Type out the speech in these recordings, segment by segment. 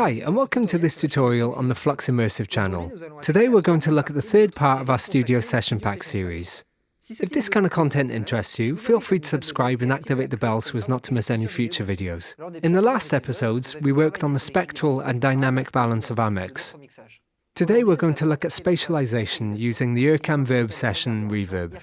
Hi, and welcome to this tutorial on the FluxImmersive channel. Today we're going to look at the third part of our Studio Session Pack series. If this kind of content interests you, feel free to subscribe and activate the bell so as not to miss any future videos. In the last episodes, we worked on the spectral and dynamic balance of our mix. Today we're going to look at spatialization using the IRCAM Verb session Reverb.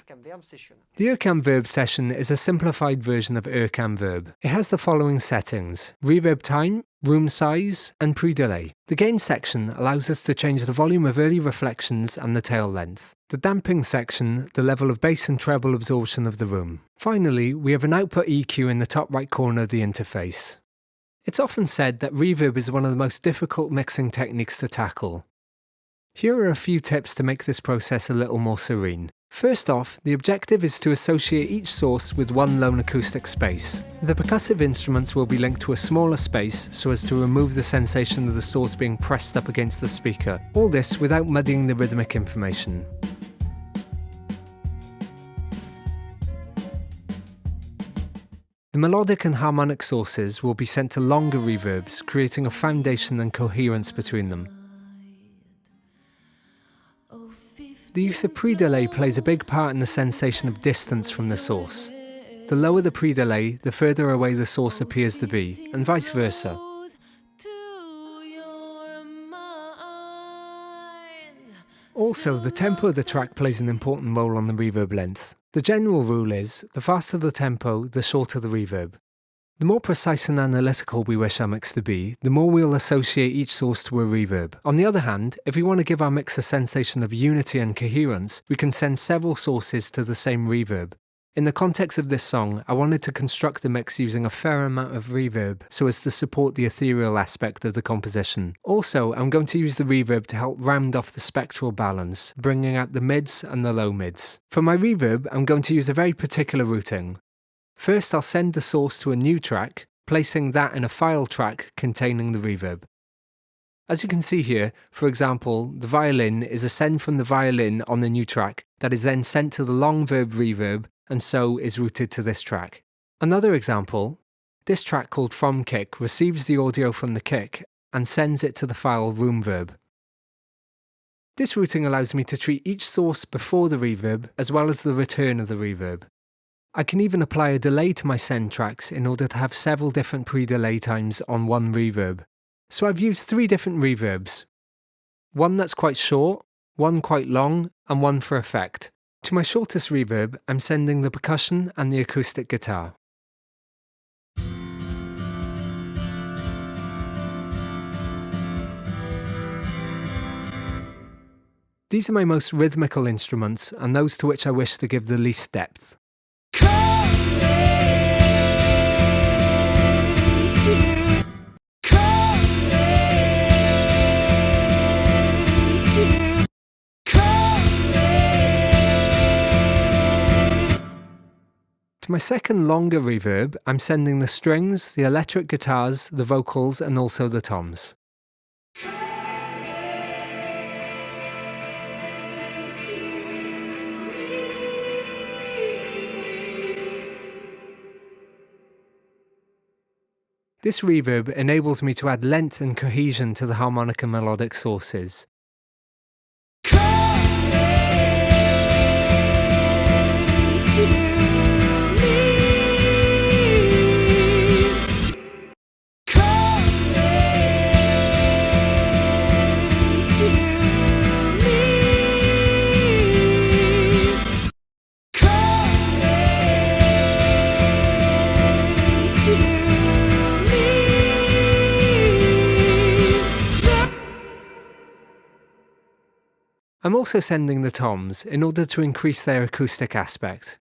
The IRCAM Verb session is a simplified version of IRCAM Verb. It has the following settings: reverb time, room size, and pre-delay. The gain section allows us to change the volume of early reflections and the tail length. The damping section, the level of bass and treble absorption of the room. Finally, we have an output EQ in the top right corner of the interface. It's often said that reverb is one of the most difficult mixing techniques to tackle. Here are a few tips to make this process a little more serene. First off, the objective is to associate each source with one lone acoustic space. The percussive instruments will be linked to a smaller space so as to remove the sensation of the source being pressed up against the speaker. All this without muddying the rhythmic information. The melodic and harmonic sources will be sent to longer reverbs, creating a foundation and coherence between them. The use of pre-delay plays a big part in the sensation of distance from the source. The lower the pre-delay, the further away the source appears to be, and vice versa. Also, the tempo of the track plays an important role on the reverb length. The general rule is, the faster the tempo, the shorter the reverb. The more precise and analytical we wish our mix to be, the more we'll associate each source to a reverb. On the other hand, if we want to give our mix a sensation of unity and coherence, we can send several sources to the same reverb. In the context of this song, I wanted to construct the mix using a fair amount of reverb so as to support the ethereal aspect of the composition. Also, I'm going to use the reverb to help round off the spectral balance, bringing out the mids and the low mids. For my reverb, I'm going to use a very particular routing. First, I'll send the source to a new track, placing that in a file track containing the reverb. As you can see here, for example, the violin is a send from the violin on the new track that is then sent to the long verb reverb and so is routed to this track. Another example, this track called From Kick receives the audio from the kick and sends it to the file room verb. This routing allows me to treat each source before the reverb as well as the return of the reverb. I can even apply a delay to my send tracks in order to have several different pre-delay times on one reverb. So I've used 3 different reverbs. One that's quite short, one quite long, and one for effect. To my shortest reverb, I'm sending the percussion and the acoustic guitar. These are my most rhythmical instruments and those to which I wish to give the least depth. To my second longer reverb, I'm sending the strings, the electric guitars, the vocals, and also the toms. This reverb enables me to add length and cohesion to the harmonic and melodic sources. I'm also sending the toms in order to increase their acoustic aspect.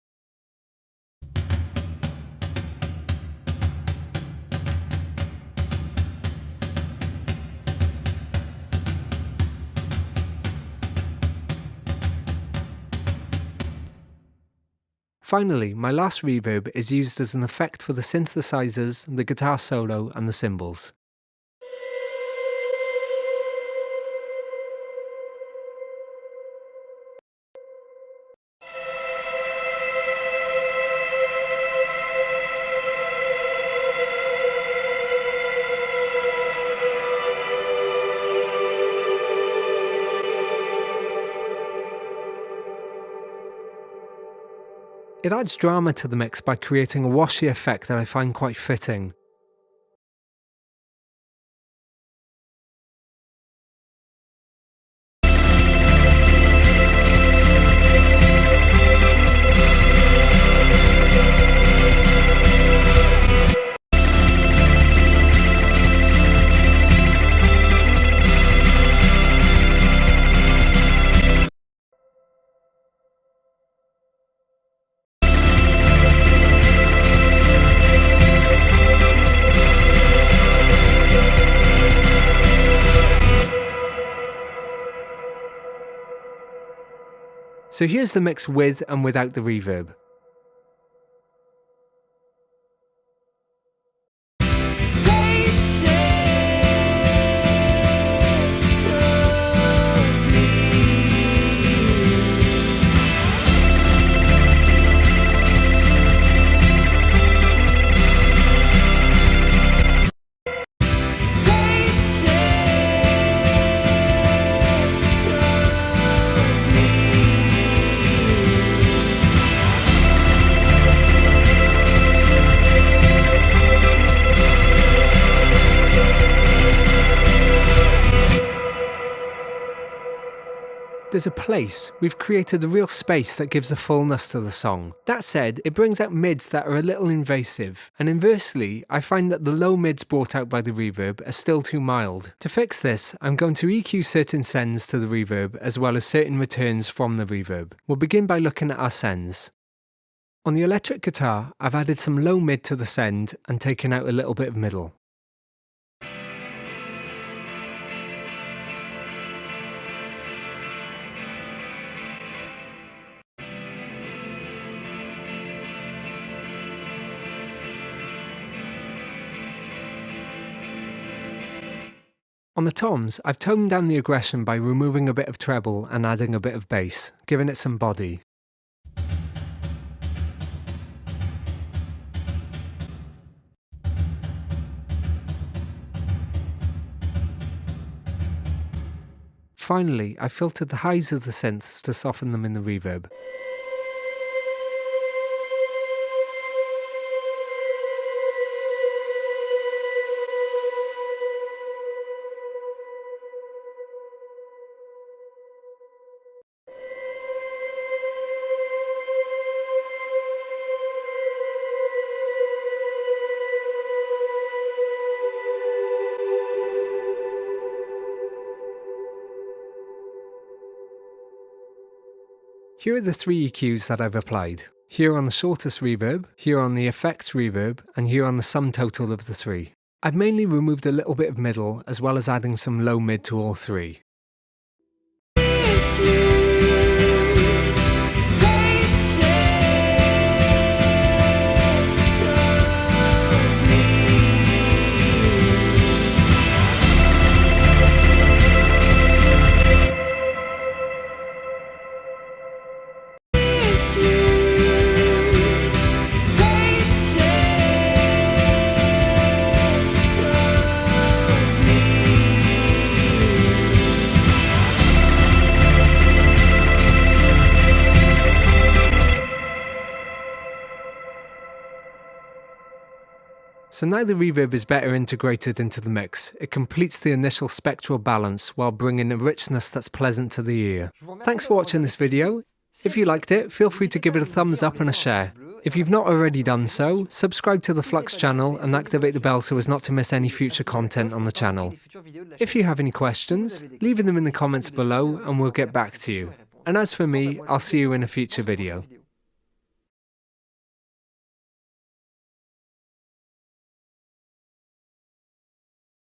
Finally, my last reverb is used as an effect for the synthesizers, the guitar solo, and the cymbals. It adds drama to the mix by creating a washy effect that I find quite fitting. So here's the mix with and without the reverb. There's a place. We've created a real space that gives a fullness to the song. That said, it brings out mids that are a little invasive, and inversely, I find that the low mids brought out by the reverb are still too mild. To fix this, I'm going to EQ certain sends to the reverb as well as certain returns from the reverb. We'll begin by looking at our sends. On the electric guitar, I've added some low mid to the send and taken out a little bit of middle. On the toms, I've toned down the aggression by removing a bit of treble and adding a bit of bass, giving it some body. Finally, I filtered the highs of the synths to soften them in the reverb. Here are the 3 EQs that I've applied. Here on the shortest reverb, here on the effects reverb, and here on the sum total of the 3. I've mainly removed a little bit of middle, as well as adding some low mid to all 3. So now the reverb is better integrated into the mix. It completes the initial spectral balance while bringing a richness that's pleasant to the ear. Thanks for watching this video. If you liked it, feel free to give it a thumbs up and a share. If you've not already done so, subscribe to the Flux channel and activate the bell so as not to miss any future content on the channel. If you have any questions, leave them in the comments below and we'll get back to you. And as for me, I'll see you in a future video.